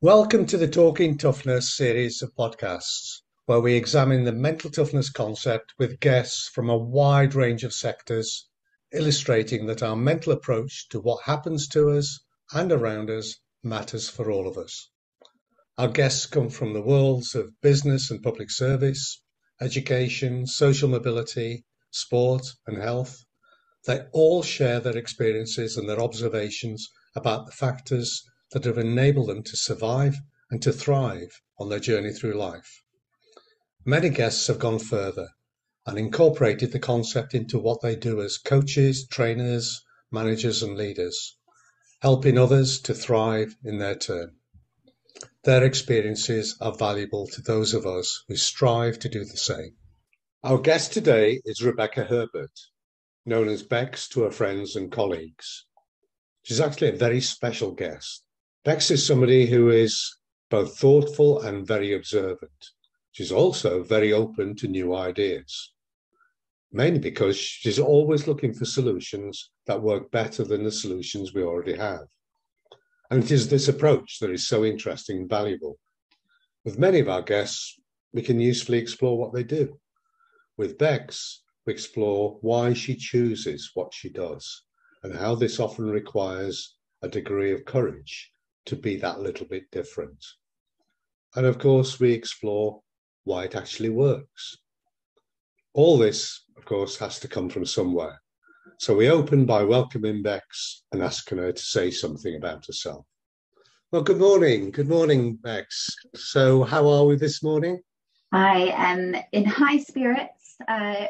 Welcome to the Talking Toughness series of podcasts, where we examine the mental toughness concept with guests from a wide range of sectors, illustrating that our mental approach to what happens to us and around us matters for all of us. Our guests come from the worlds of business and public service, education, social mobility, sport and health. They all share their experiences and their observations about the factors that have enabled them to survive and to thrive on their journey through life. Many guests have gone further and incorporated the concept into what they do as coaches, trainers, managers and leaders, helping others to thrive in their turn. Their experiences are valuable to those of us who strive to do the same. Our guest today is Rebecca Herbert, known as Bex to her friends and colleagues. She's actually a very special guest. Bex is somebody who is both thoughtful and very observant. She's also very open to new ideas, mainly because she's always looking for solutions that work better than the solutions we already have. And it is this approach that is so interesting and valuable. With many of our guests, we can usefully explore what they do. With Bex, we explore why she chooses what she does and how this often requires a degree of courage to be that little bit different. And of course, we explore why it actually works. All this, of course, has to come from somewhere. So we open by welcoming Bex and asking her to say something about herself. Well, good morning. Good morning, Bex. So how are we this morning? I am in high spirits.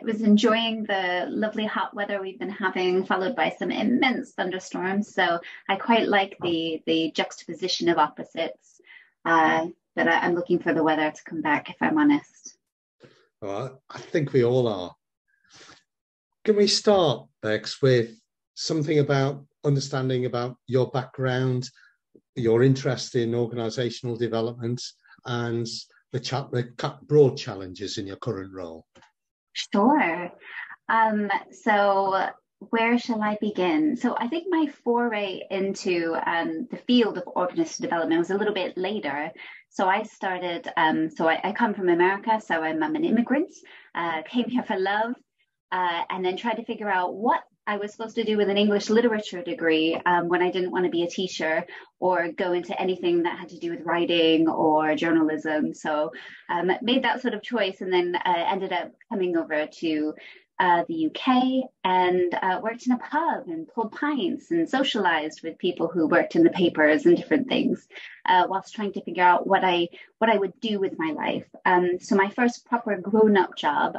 Was enjoying the lovely hot weather we've been having, followed by some immense thunderstorms. So I quite like the juxtaposition of opposites. But I'm looking for the weather to come back, if I'm honest. Well, I think we all are. Can we start, Bex, with something about understanding about your background, your interest in organisational development, and the broad challenges in your current role? Sure. So where shall I begin? So I think my foray into the field of organisational development was a little bit later. So I started, I come from America, so I'm an immigrant, came here for love, and then tried to figure out what I was supposed to do with an English literature degree when I didn't want to be a teacher or go into anything that had to do with writing or journalism. So made that sort of choice and then ended up coming over to the UK and worked in a pub and pulled pints and socialized with people who worked in the papers and different things whilst trying to figure out what I would do with my life. So my first proper grown-up job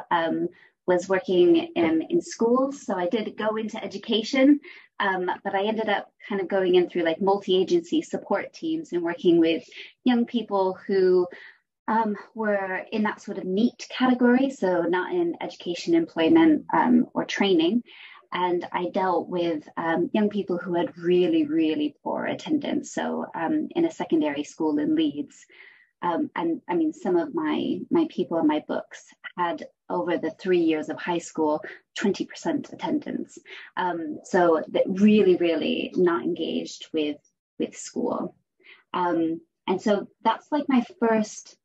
was working in schools. So I did go into education, but I ended up kind of going in through like multi-agency support teams and working with young people who were in that sort of NEET category, so not in education, employment, or training. And I dealt with young people who had really, really poor attendance. So in a secondary school in Leeds. And I mean, some of my people in my books had over the 3 years of high school, 20% attendance. So that really, really not engaged with school. And so that's like my first,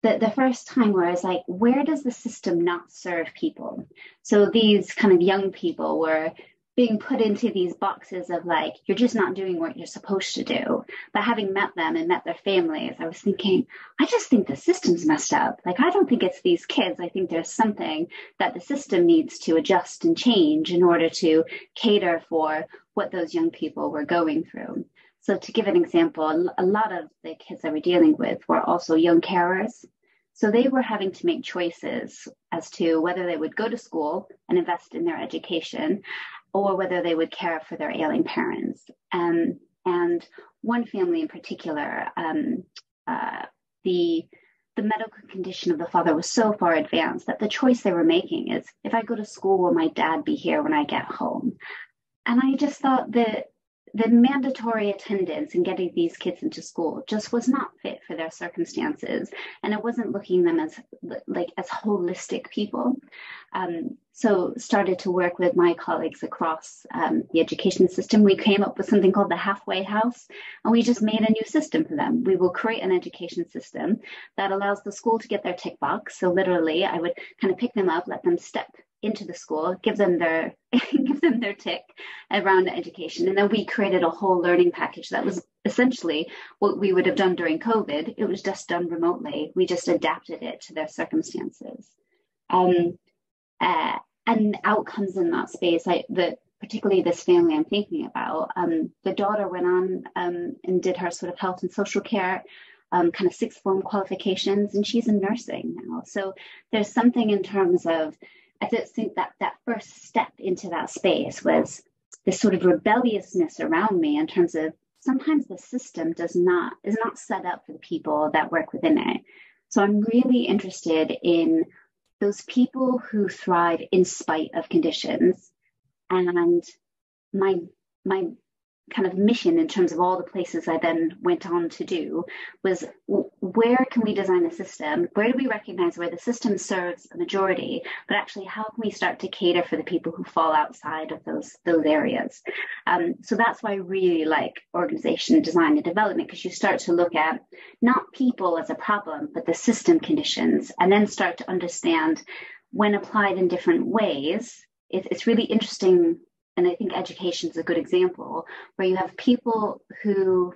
the first time where I was like, where does the system not serve people? So these kind of young people were being put into these boxes of like, you're just not doing what you're supposed to do. But having met them and met their families, I was thinking, I just think the system's messed up. Like, I don't think it's these kids. I think there's something that the system needs to adjust and change in order to cater for what those young people were going through. So to give an example, a lot of the kids that we're dealing with were also young carers. So they were having to make choices as to whether they would go to school and invest in their education or whether they would care for their ailing parents. And one family in particular, the medical condition of the father was so far advanced that the choice they were making is, if I go to school, will my dad be here when I get home? And I just thought that the mandatory attendance and getting these kids into school just was not fit for their circumstances, and it wasn't looking them as holistic people. So started to work with my colleagues across the education system. We came up with something called the halfway house, and we just made a new system for them. We will create an education system that allows the school to get their tick box. So literally, I would kind of pick them up, let them step into the school, give them their tick around education, and then we created a whole learning package that was essentially what we would have done during COVID. It was just done remotely. We just adapted it to their circumstances. And outcomes in that space, particularly this family I'm thinking about, the daughter went on and did her sort of health and social care kind of sixth form qualifications, and she's in nursing now. So there's something in terms of, I just think that first step into that space was this sort of rebelliousness around me in terms of sometimes the system is not set up for the people that work within it. So I'm really interested in those people who thrive in spite of conditions. And my kind of mission in terms of all the places I then went on to do was, where can we design a system? Where do we recognize where the system serves a majority, but actually how can we start to cater for the people who fall outside of those areas? So that's why I really like organization design and development, because you start to look at not people as a problem, but the system conditions, and then start to understand when applied in different ways. It's really interesting. And I think education is a good example, where you have people who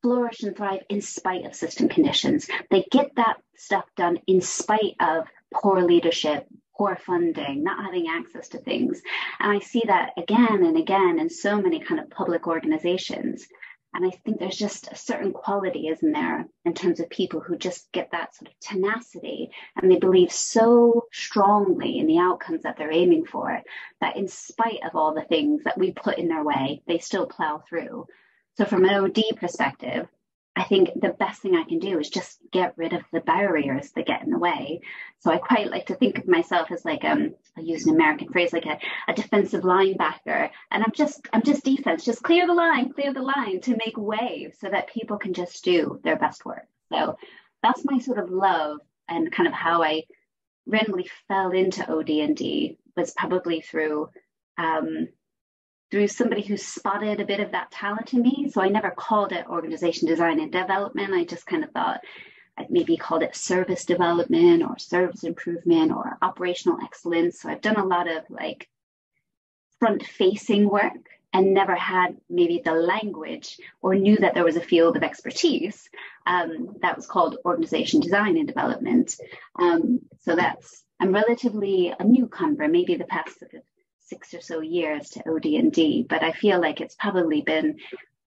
flourish and thrive in spite of system conditions. They get that stuff done in spite of poor leadership, poor funding, not having access to things. And I see that again and again in so many kind of public organizations. And I think there's just a certain quality, isn't there, in terms of people who just get that sort of tenacity, and they believe so strongly in the outcomes that they're aiming for, that in spite of all the things that we put in their way, they still plow through. So from an OD perspective, I think the best thing I can do is just get rid of the barriers that get in the way. So I quite like to think of myself as like, I'll use an American phrase, like a defensive linebacker. And I'm just defense, just clear the line to make way so that people can just do their best work. So that's my sort of love, and kind of how I randomly fell into OD&D was probably through somebody who spotted a bit of that talent in me. So I never called it organization design and development. I just kind of thought I'd maybe called it service development or service improvement or operational excellence. So I've done a lot of like front facing work and never had maybe the language or knew that there was a field of expertise that was called organization design and development. So I'm relatively a newcomer, maybe the past 6 or so years to OD&D, but I feel like it's probably been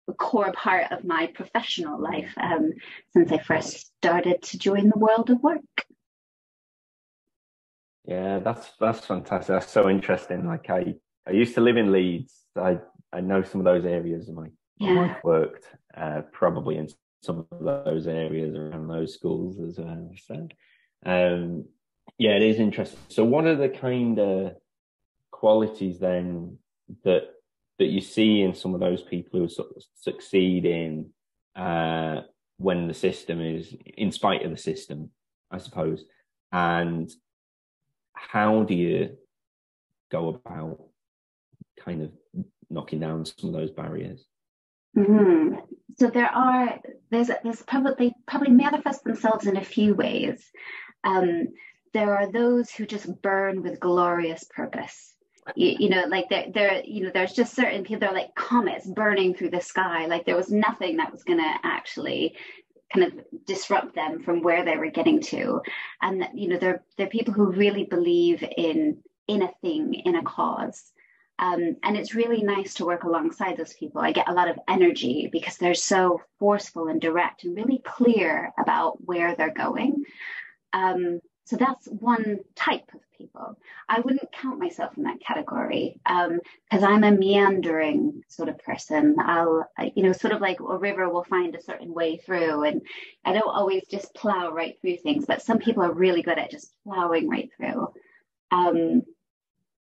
a core part of my professional life since I first started to join the world of work. Yeah, that's fantastic. That's so interesting. Like I used to live in Leeds. I know some of those areas, and my wife worked probably in some of those areas around those schools as well. So yeah, it is interesting. So what are the kind of qualities then that you see in some of those people who sort of succeed in when the system is in spite of the system, I suppose, and how do you go about kind of knocking down some of those barriers? Mm-hmm. So there's probably manifest themselves in a few ways. There are those who just burn with glorious purpose. Like there's just certain people, they're like comets burning through the sky. Like there was nothing that was going to actually kind of disrupt them from where they were getting to. And, they're people who really believe in a thing, in a cause. And it's really nice to work alongside those people. I get a lot of energy because they're so forceful and direct and really clear about where they're going. So that's one type of people. I wouldn't count myself in that category because I'm a meandering sort of person. I'll, sort of like a river will find a certain way through, and I don't always just plow right through things, but some people are really good at just plowing right through.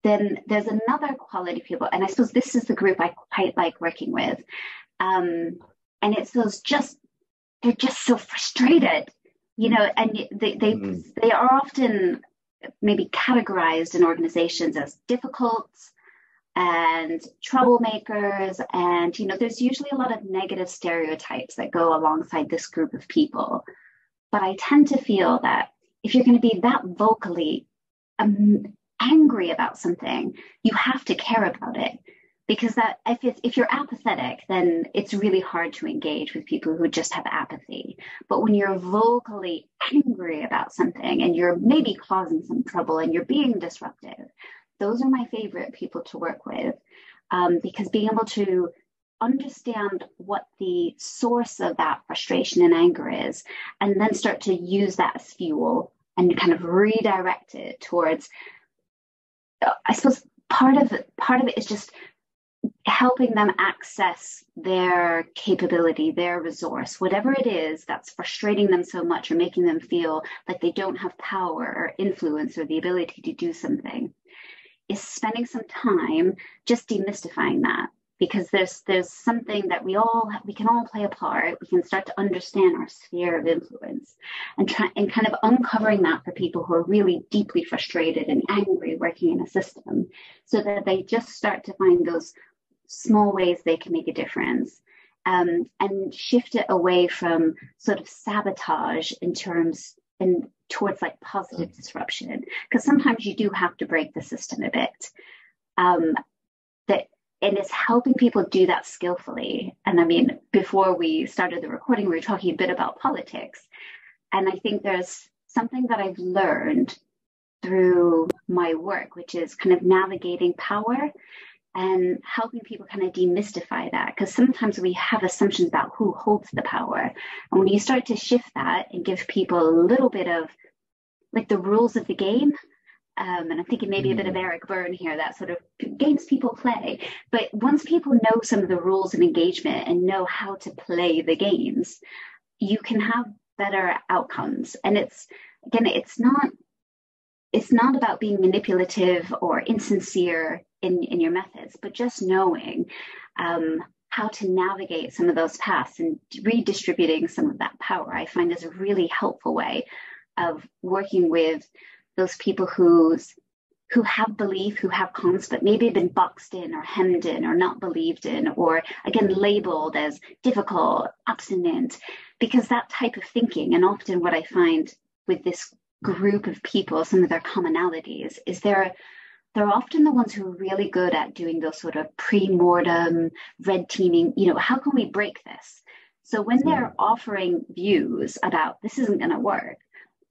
then there's another quality of people, and I suppose this is the group I quite like working with. And it's they're just so frustrated, and they are often maybe categorized in organizations as difficult and troublemakers. And, there's usually a lot of negative stereotypes that go alongside this group of people. But I tend to feel that if you're going to be that vocally angry about something, you have to care about it. Because that if you're apathetic, then it's really hard to engage with people who just have apathy. But when you're vocally angry about something and you're maybe causing some trouble and you're being disruptive, those are my favorite people to work with, because being able to understand what the source of that frustration and anger is, and then start to use that as fuel and kind of redirect it towards, I suppose part of it is just helping them access their capability, their resource, whatever it is that's frustrating them so much or making them feel like they don't have power or influence or the ability to do something, is spending some time just demystifying that. Because there's something that we can all play a part. We can start to understand our sphere of influence and kind of uncovering that for people who are really deeply frustrated and angry working in a system, so that they just start to find those small ways they can make a difference, and shift it away from sort of sabotage towards like positive disruption. Because sometimes you do have to break the system a bit. And it's helping people do that skillfully. And I mean, before we started the recording, we were talking a bit about politics. And I think there's something that I've learned through my work, which is kind of navigating power and helping people kind of demystify that. Because sometimes we have assumptions about who holds the power. And when you start to shift that and give people a little bit of like the rules of the game, and I'm thinking maybe a bit of Eric Byrne here, that sort of games people play. But once people know some of the rules of engagement and know how to play the games, you can have better outcomes. And it's not about being manipulative or insincere in your methods, but just knowing how to navigate some of those paths and redistributing some of that power, I find is a really helpful way of working with those people who have belief, who have cons, but maybe have been boxed in or hemmed in or not believed in, or again, labeled as difficult, obstinate, because that type of thinking, and often what I find with this group of people, some of their commonalities, is they're often the ones who are really good at doing those sort of pre-mortem, red teaming, how can we break this? So when they're offering views about this isn't going to work,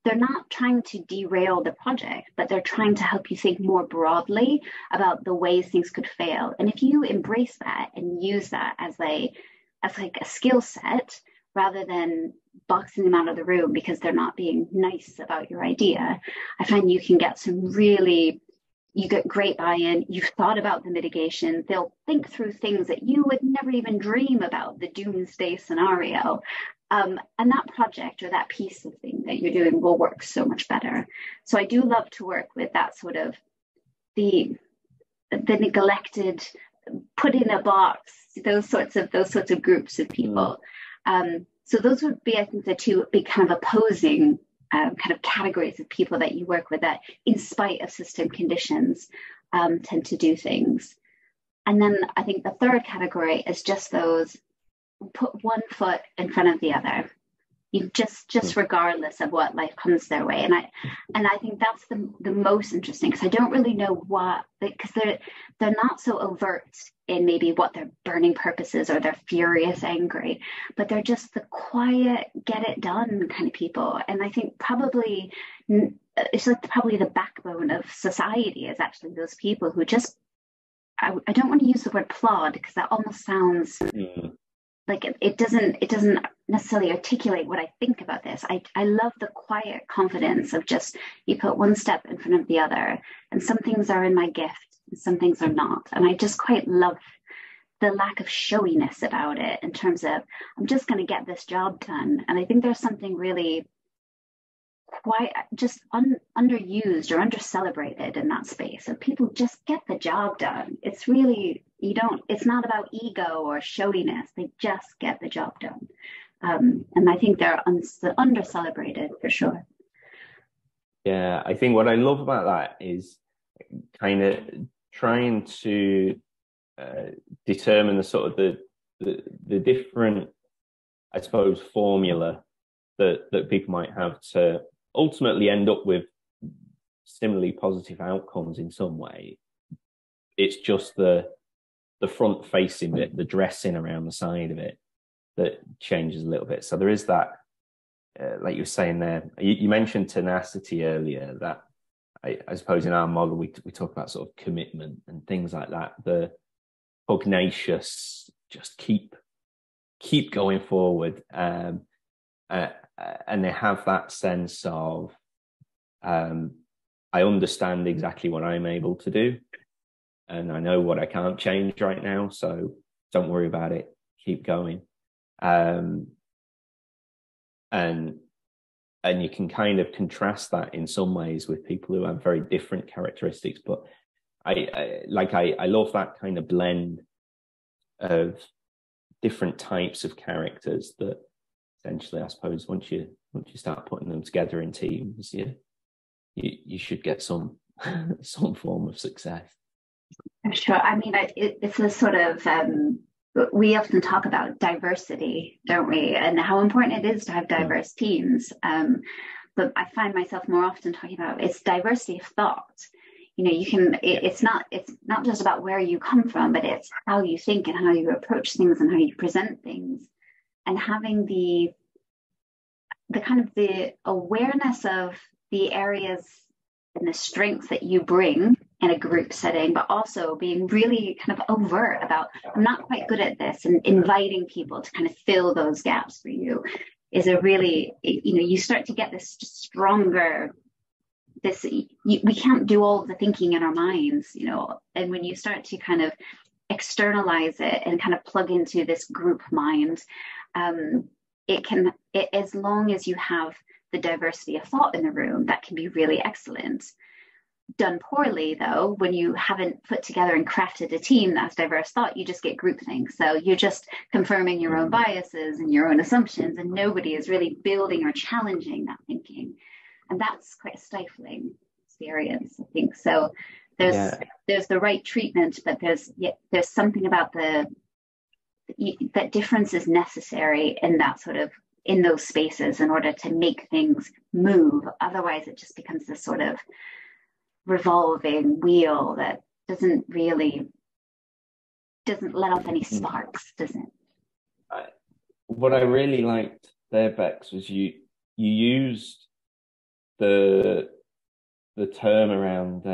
they're not trying to derail the project, but they're trying to help you think more broadly about the ways things could fail. And if you embrace that and use that as like a skill set, rather than boxing them out of the room because they're not being nice about your idea, I find you can get you get great buy-in. You've thought about the mitigation. They'll think through things that you would never even dream about, the doomsday scenario. And that project or that piece of thing that you're doing will work so much better. So I do love to work with that sort of the neglected, put in a box, those sorts of groups of people. So those would be, I think, the two big kind of opposing kind of categories of people that you work with that, in spite of system conditions, tend to do things. And then I think the third category is just those put one foot in front of the other, just regardless of what life comes their way. And I think that's the most interesting, because I don't really know what, because they're not so overt in maybe what their burning purpose is or they're furious, angry, but they're just the quiet, get it done kind of people. And I think probably it's like probably the backbone of society is actually those people who just, I don't want to use the word plod, because that almost sounds like it doesn't necessarily articulate what I think about this. I love the quiet confidence of just, you put one step in front of the other, and some things are in my gift and some things are not. And I just quite love the lack of showiness about it, in terms of, I'm just going to get this job done. And I think there's something really quite just underused or under-celebrated in that space. So people just get the job done. It's really, it's not about ego or showiness. They just get the job done. And I think they're under-celebrated for sure. Yeah, I think what I love about that is kind of trying to determine the sort of the different, I suppose, formula that people might have to ultimately end up with similarly positive outcomes in some way. It's just the front facing bit, the dressing around the side of it, that changes a little bit. So there is that, like you were saying there, you mentioned tenacity earlier, that I suppose in our model we talk about sort of commitment and things like that. The pugnacious, just keep going forward, and they have that sense of I understand exactly what I'm able to do, and I know what I can't change right now, so don't worry about it, keep going. And you can kind of contrast that in some ways with people who have very different characteristics. But I love that kind of blend of different types of characters that essentially, I suppose, once you start putting them together in teams, you should get some form of success. Sure. I mean, it's a sort of we often talk about diversity, don't we? And how important it is to have diverse teams. But I find myself more often talking about it's diversity of thought. It's not just about where you come from, but it's how you think and how you approach things and how you present things, and having the kind of the awareness of the areas and the strengths that you bring in a group setting, but also being really kind of overt about, I'm not quite good at this, and inviting people to kind of fill those gaps for you is a really, you start to get this stronger, we can't do all the thinking in our minds, and when you start to kind of externalize it and kind of plug into this group mind, as long as you have the diversity of thought in the room, that can be really excellent. Done poorly, though, when you haven't put together and crafted a team that's diverse thought, you just get groupthink. So you're just confirming your own biases and your own assumptions, and nobody is really building or challenging that thinking. And that's quite a stifling experience, I think. So there's the right treatment, but there's something about that difference is necessary in that sort of, in those spaces, in order to make things move. Otherwise, it just becomes this sort of revolving wheel that doesn't let off any sparks, does it? What I really liked there, Bex, was you used the term around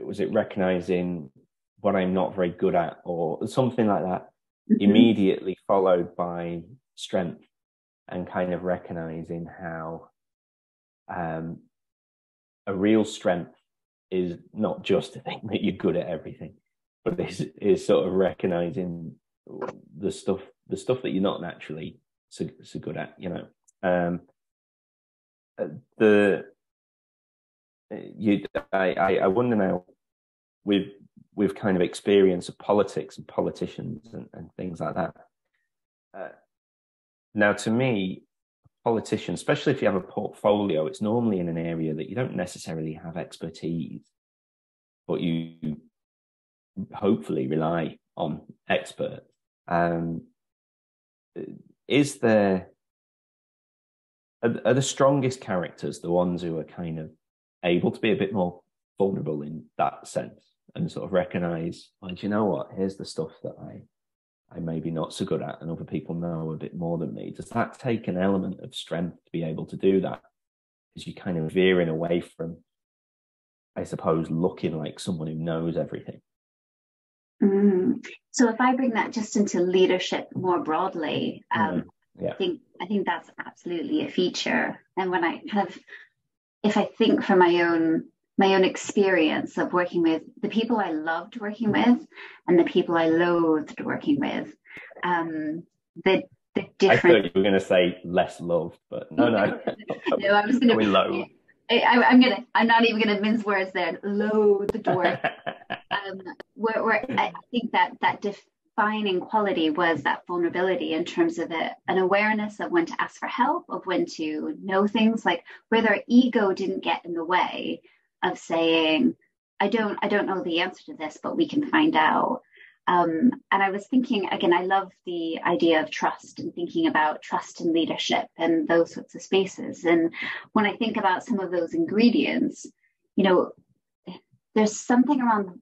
was it recognizing what I'm not very good at, or something like that, immediately followed by strength, and kind of recognizing how a real strength is not just a thing that you're good at everything, but is sort of recognizing the stuff that you're not naturally so good at, I wonder now, with kind of experience of politics and politicians and things like that. Now, to me, politician, especially if you have a portfolio, it's normally in an area that you don't necessarily have expertise, but you hopefully rely on experts. Are the strongest characters the ones who are kind of able to be a bit more vulnerable in that sense, and sort of recognize, well, do you know what? Here's the stuff that I maybe not so good at, and other people know a bit more than me. Does that take an element of strength to be able to do that? Because you're kind of veering away from, I suppose, looking like someone who knows everything. So if I bring that just into leadership more broadly, I think that's absolutely a feature. And when if I think from my own experience of working with the people I loved working with and the people I loathed working with, the I different. thought you were going to say less loved, but no. No, I'm just going to low. I'm not even going to mince words there. Low the door. Where I think that defining quality was that vulnerability in terms of an awareness of when to ask for help, of when to know things, like where their ego didn't get in the way of saying, I don't know the answer to this, but we can find out. And I was thinking, again, I love the idea of trust and thinking about trust and leadership and those sorts of spaces. And when I think about some of those ingredients, there's something around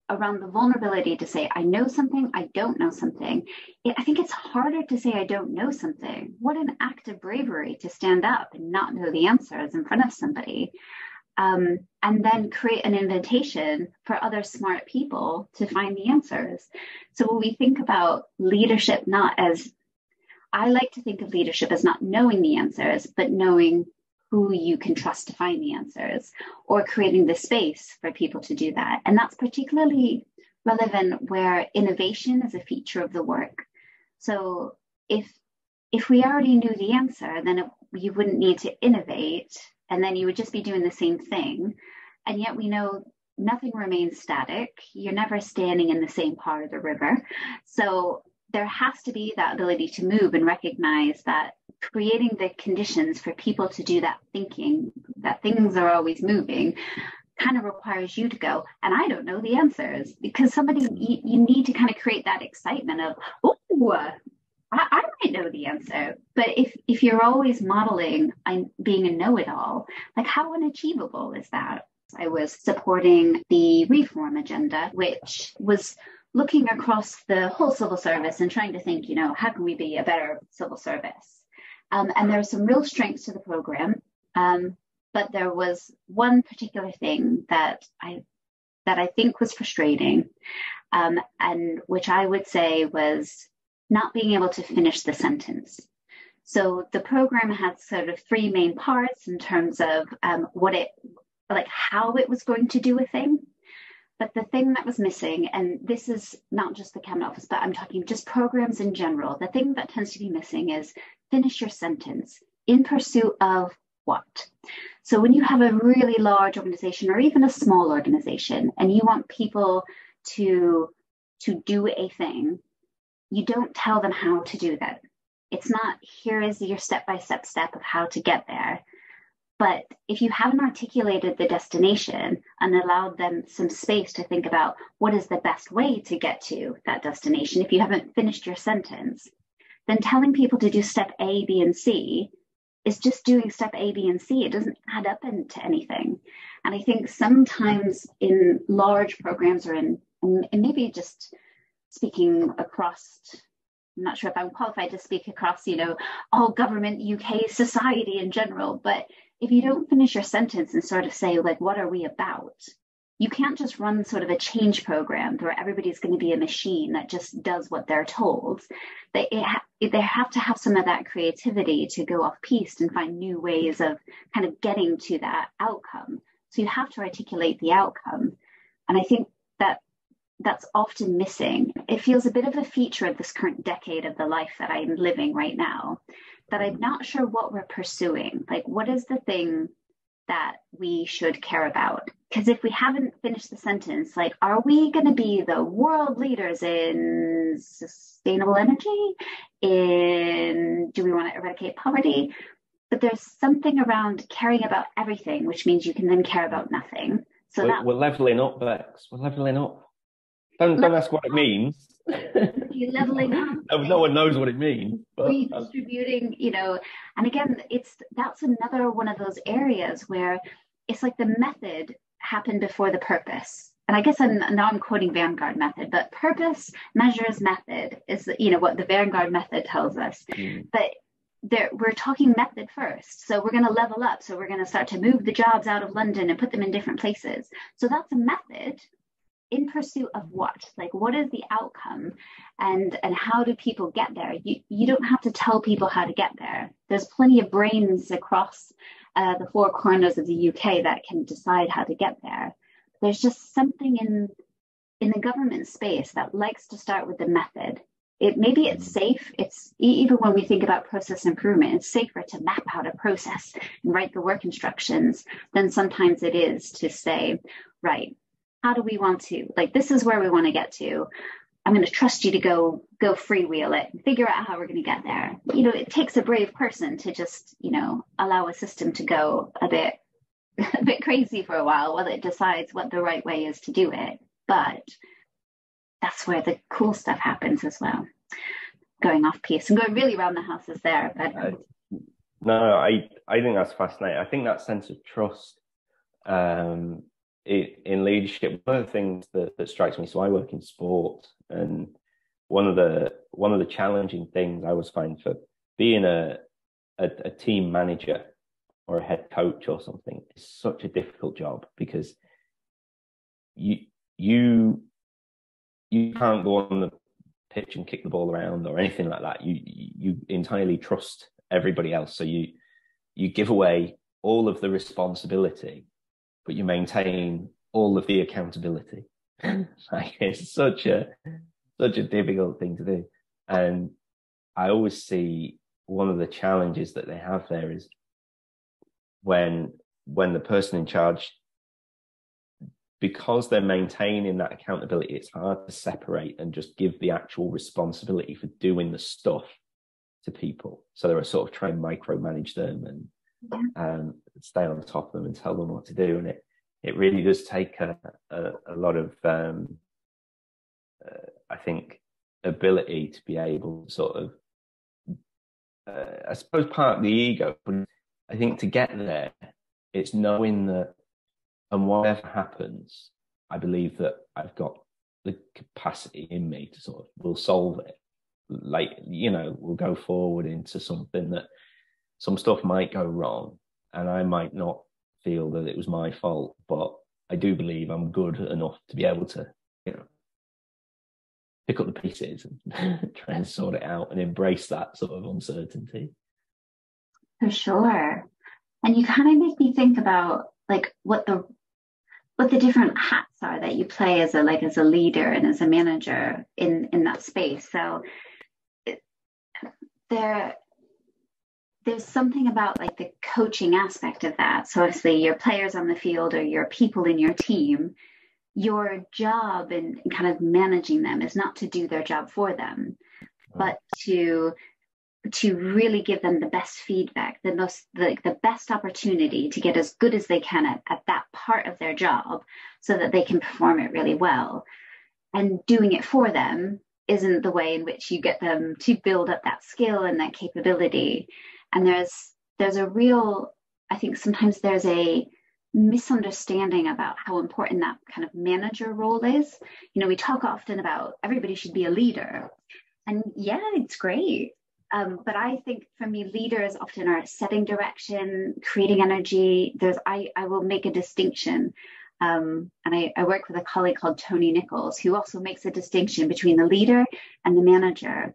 the vulnerability to say, I know something, I don't know something. I think it's harder to say I don't know something. What an act of bravery to stand up and not know the answers in front of somebody. And then create an invitation for other smart people to find the answers. So when we think about leadership, I like to think of leadership as not knowing the answers, but knowing who you can trust to find the answers, or creating the space for people to do that. And that's particularly relevant where innovation is a feature of the work. So if we already knew the answer, then you wouldn't need to innovate, and then you would just be doing the same thing. And yet we know nothing remains static. You're never standing in the same part of the river. So there has to be that ability to move and recognize that creating the conditions for people to do that thinking, that things are always moving, kind of requires you to go, and I don't know the answers, because you need to kind of create that excitement of, oh, I might know the answer. But if you're always modeling being a know-it-all, like how unachievable is that? I was supporting the reform agenda, which was looking across the whole civil service and trying to think, how can we be a better civil service? And there are some real strengths to the program. But there was one particular thing that I think was frustrating, and which I would say was not being able to finish the sentence. So the program had sort of three main parts in terms of how it was going to do a thing. But the thing that was missing, and this is not just the Cabinet Office, but I'm talking just programs in general, the thing that tends to be missing is finish your sentence. In pursuit of what? So when you have a really large organization or even a small organization and you want people to do a thing, you don't tell them how to do that. It's not, here is your step-by-step step of how to get there. But if you haven't articulated the destination and allowed them some space to think about what is the best way to get to that destination, if you haven't finished your sentence, then telling people to do step A, B, and C is just doing step A, B, and C. It doesn't add up into anything. And I think sometimes in large programs or and maybe just speaking across, I'm not sure if I'm qualified to speak across, all government, UK, society in general, but if you don't finish your sentence and sort of say, like, what are we about? You can't just run sort of a change program where everybody's going to be a machine that just does what they're told. They have to have some of that creativity to go off piste and find new ways of kind of getting to that outcome. So you have to articulate the outcome. And I think that's often missing. It feels a bit of a feature of this current decade of the life that I'm living right now, that I'm not sure what we're pursuing. Like, what is the thing that we should care about? Because if we haven't finished the sentence, like, are we going to be the world leaders in sustainable energy? Do we want to eradicate poverty? But there's something around caring about everything, which means you can then care about nothing. So we're leveling up, Bex. We're leveling up. Don't ask what it means. You're leveling up. No one knows what it means. But redistributing, and again, that's another one of those areas where it's like the method happened before the purpose. And I guess I'm quoting Vanguard method, but purpose measures method is, what the Vanguard method tells us. But we're talking method first. So we're going to level up. So we're going to start to move the jobs out of London and put them in different places. So that's a method. In pursuit of what? Like, what is the outcome, and how do people get there? You don't have to tell people how to get there. There's plenty of brains across the four corners of the UK that can decide how to get there. There's just something in the government space that likes to start with the method maybe it's safe. It's even when we think about process improvement, it's safer to map out a process and write the work instructions than sometimes it is to say, right, how do we want to, like, this is where we want to get to. I'm going to trust you to go freewheel it and figure out how we're going to get there. It takes a brave person to just, allow a system to go a bit crazy for a while it decides what the right way is to do it. But that's where the cool stuff happens as well. Going off piece and going really around the houses there. But no, I think that's fascinating. I think that sense of trust in leadership, one of the things that strikes me, so I work in sport, and one of the challenging things I always find for being a team manager or a head coach or something is such a difficult job, because you can't go on the pitch and kick the ball around or anything like that. You entirely trust everybody else, so you give away all of the responsibility, but you maintain all of the accountability. Like, it's such a difficult thing to do. And I always see one of the challenges that they have there is when the person in charge, because they're maintaining that accountability, it's hard to separate and just give the actual responsibility for doing the stuff to people. So they're sort of trying to micromanage them and stay on top of them and tell them what to do. And it really does take a lot of, I think, ability to be able to sort of, I suppose, part of the ego. But I think to get there, it's knowing that, and whatever happens, I believe that I've got the capacity in me to sort of, we'll solve it. Like, we'll go forward into something that some stuff might go wrong and I might not feel that it was my fault, but I do believe I'm good enough to be able to, pick up the pieces and try and sort it out and embrace that sort of uncertainty. For sure. And you kind of make me think about like what the different hats are that you play as a leader and as a manager in that space. So there's something about like the coaching aspect of that. So obviously your players on the field or your people in your team, your job in kind of managing them is not to do their job for them, but to really give them the best feedback, the best opportunity to get as good as they can at that part of their job so that they can perform it really well. And doing it for them isn't the way in which you get them to build up that skill and that capability. And there's a real, I think sometimes there's a misunderstanding about how important that kind of manager role is. We talk often about everybody should be a leader. And yeah, it's great. But I think for me, leaders often are setting direction, creating energy. I will make a distinction. And I work with a colleague called Tony Nichols, who also makes a distinction between the leader and the manager,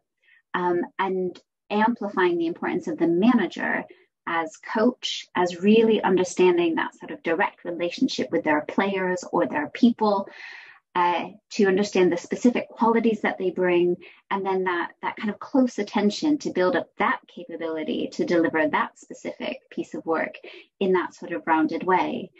and amplifying the importance of the manager as coach, as really understanding that sort of direct relationship with their players or their people, to understand the specific qualities that they bring, and then that kind of close attention to build up that capability to deliver that specific piece of work in that sort of rounded way.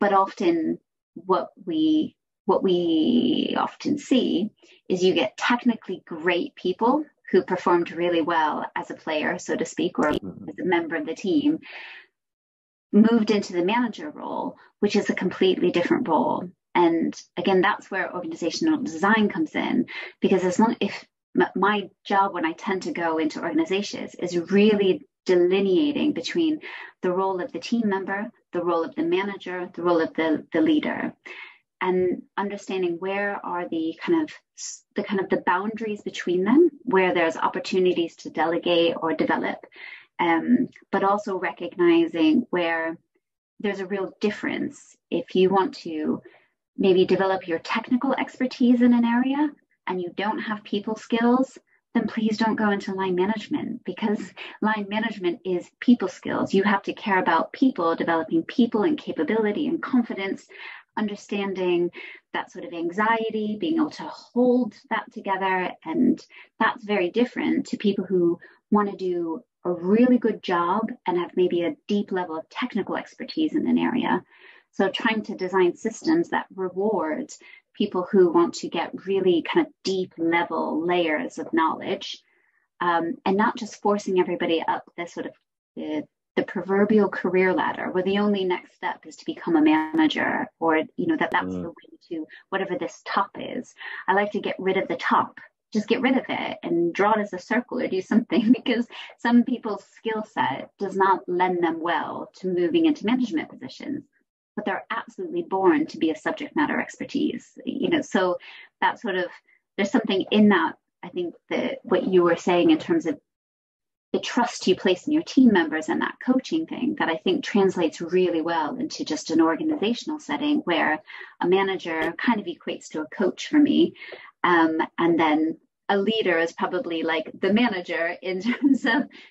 But often what we often see is you get technically great people who performed really well as a player, so to speak, or as a member of the team, moved into the manager role, which is a completely different role. And again, that's where organizational design comes in, because if my job when I tend to go into organizations is really delineating between the role of the team member, the role of the manager, the role of the leader, and understanding where are the boundaries between them, where there's opportunities to delegate or develop, but also recognizing where there's a real difference. If you want to maybe develop your technical expertise in an area and you don't have people skills, then please don't go into line management, because line management is people skills. You have to care about people, developing people and capability and confidence, understanding that sort of anxiety, being able to hold that together. And that's very different to people who want to do a really good job and have maybe a deep level of technical expertise in an area. So trying to design systems that reward people who want to get really kind of deep level layers of knowledge, and not just forcing everybody up this sort of the proverbial career ladder where the only next step is to become a manager, or that's the way to whatever this top is. I like to get rid of the top. Just get rid of it and draw it as a circle or do something, because some people's skill set does not lend them well to moving into management positions, but they're absolutely born to be a subject matter expertise. So that sort of, there's something in that, I think, that what you were saying in terms of the trust you place in your team members and that coaching thing, that I think translates really well into just an organizational setting where a manager kind of equates to a coach for me. And then a leader is probably like the manager in terms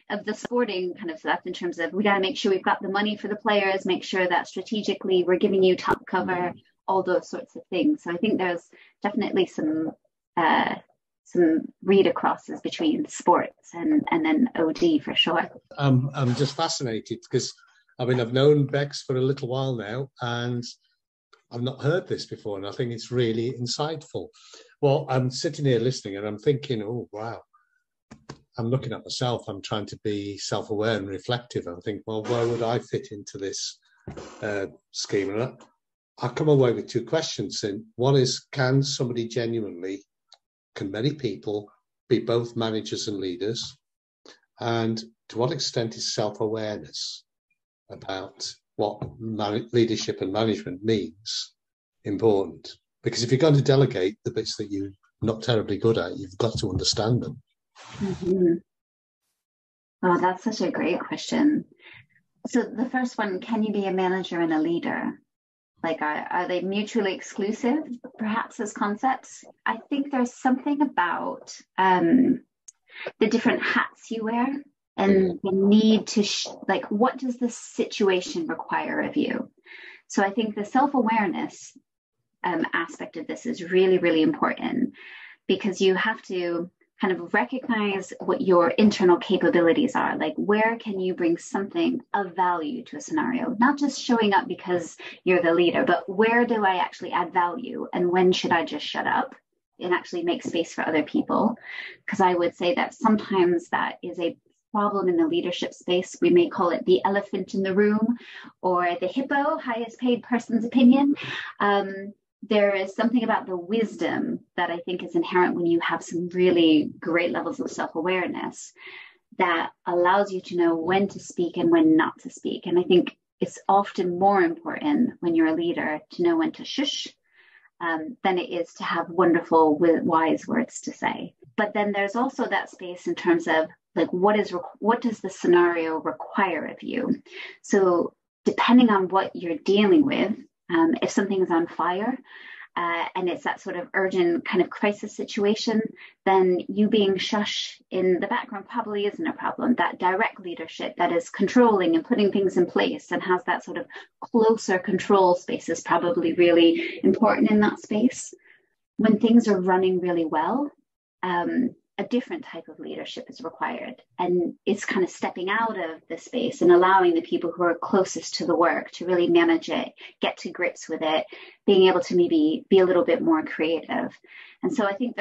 of the sporting kind of stuff, in terms of we got to make sure we've got the money for the players, make sure that strategically we're giving you top cover, all those sorts of things. So I think there's definitely some read acrosses between sports and then OD for sure. I'm just fascinated because I've known Bex for a little while now, and I've not heard this before, and I think it's really insightful. Well, I'm sitting here listening and I'm thinking, oh, wow. I'm looking at myself. I'm trying to be self-aware and reflective. I'm thinking, well, where would I fit into this scheme? And I come away with two questions. And one is, can many people be both managers and leaders? And to what extent is self-awareness about what leadership and management means important? Because if you're going to delegate the bits that you're not terribly good at, you've got to understand them. Mm-hmm. Oh, that's such a great question. So the first one, can you be a manager and a leader? Like, are they mutually exclusive, perhaps, as concepts? I think there's something about the different hats you wear and the need to, what does the situation require of you? So I think the self-awareness aspect of this is really, really important, because you have to kind of recognize what your internal capabilities are. Like, where can you bring something of value to a scenario? Not just showing up because you're the leader, but where do I actually add value? And when should I just shut up and actually make space for other people? Because I would say that sometimes that is a problem in the leadership space. We may call it the elephant in the room, or the hippo, highest paid person's opinion. There is something about the wisdom that I think is inherent when you have some really great levels of self-awareness that allows you to know when to speak and when not to speak. And I think it's often more important when you're a leader to know when to shush than it is to have wonderful, wise words to say. But then there's also that space in terms of, like, what does the scenario require of you? So depending on what you're dealing with, if something is on fire and it's that sort of urgent kind of crisis situation, then you being shush in the background probably isn't a problem. That direct leadership that is controlling and putting things in place and has that sort of closer control space is probably really important in that space. When things are running really well, a different type of leadership is required. And it's kind of stepping out of the space and allowing the people who are closest to the work to really manage it, get to grips with it, being able to maybe be a little bit more creative. And so I think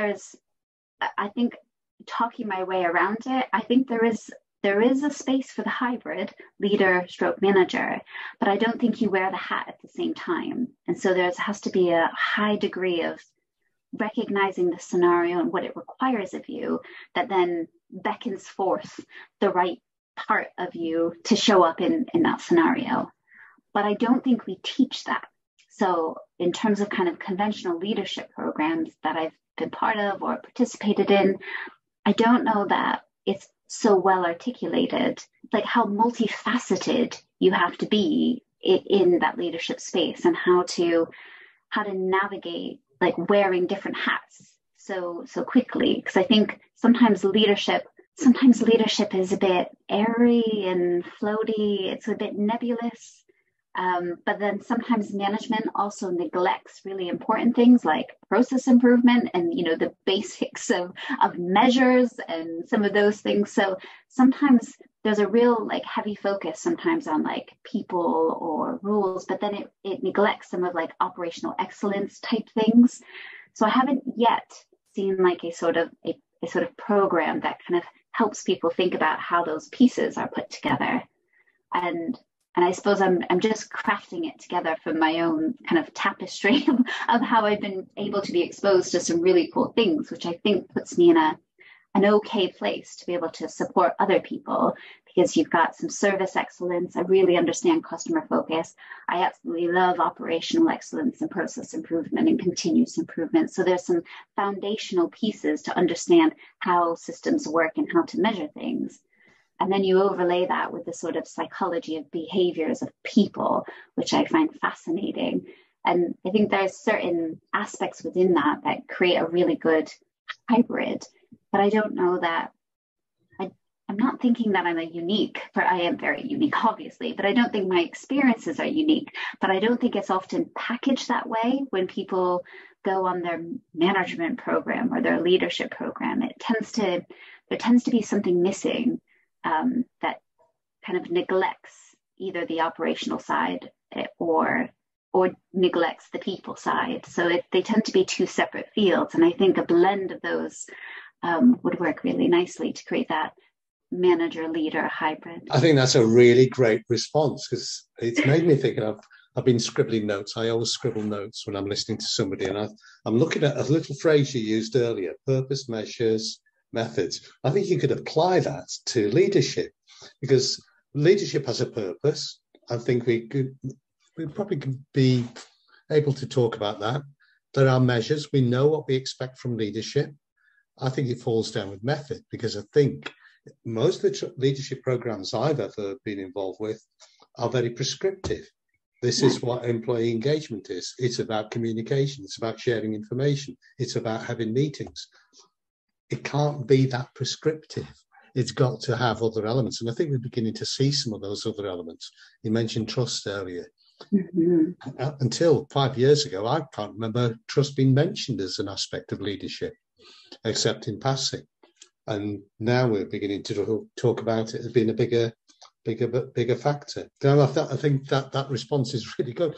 talking my way around it, I think there is a space for the hybrid leader stroke manager, but I don't think you wear the hat at the same time. And so there has to be a high degree of recognizing the scenario and what it requires of you that then beckons forth the right part of you to show up in that scenario. But I don't think we teach that. So in terms of kind of conventional leadership programs that I've been part of or participated in, I don't know that it's so well articulated, like how multifaceted you have to be in that leadership space, and how to navigate like wearing different hats so quickly. Because I think sometimes leadership is a bit airy and floaty. It's a bit nebulous. But then sometimes management also neglects really important things like process improvement and, the basics of measures and some of those things. So sometimes there's a real like heavy focus sometimes on like people or rules, but then it neglects some of like operational excellence type things. So I haven't yet seen like a sort of program that kind of helps people think about how those pieces are put together. And I suppose I'm just crafting it together from my own kind of tapestry of how I've been able to be exposed to some really cool things, which I think puts me in an okay place to be able to support other people, because you've got some service excellence. I really understand customer focus. I absolutely love operational excellence and process improvement and continuous improvement. So there's some foundational pieces to understand how systems work and how to measure things. And then you overlay that with the sort of psychology of behaviors of people, which I find fascinating. And I think there's certain aspects within that create a really good hybrid. But I don't know that, I'm not thinking that I'm I am very unique, obviously, but I don't think my experiences are unique. But I don't think it's often packaged that way when people go on their management program or their leadership program. There tends to be something missing that kind of neglects either the operational side or neglects the people side. So they tend to be two separate fields. And I think a blend of those would work really nicely to create that manager-leader hybrid. I think that's a really great response, because it's made me think. I've been scribbling notes. I always scribble notes when I'm listening to somebody, and I'm looking at a little phrase you used earlier: purpose, measures, methods. I think you could apply that to leadership, because leadership has a purpose. I think we probably could be able to talk about that. There are measures. We know what we expect from leadership. I think it falls down with method, because I think most of the leadership programs I've ever been involved with are very prescriptive. This is what employee engagement is. It's about communication. It's about sharing information. It's about having meetings. It can't be that prescriptive. It's got to have other elements. And I think we're beginning to see some of those other elements. You mentioned trust earlier. Mm-hmm. Until 5 years ago, I can't remember trust being mentioned as an aspect of leadership, except in passing. And now we're beginning to talk about it as being a bigger factor. I think that response is really good.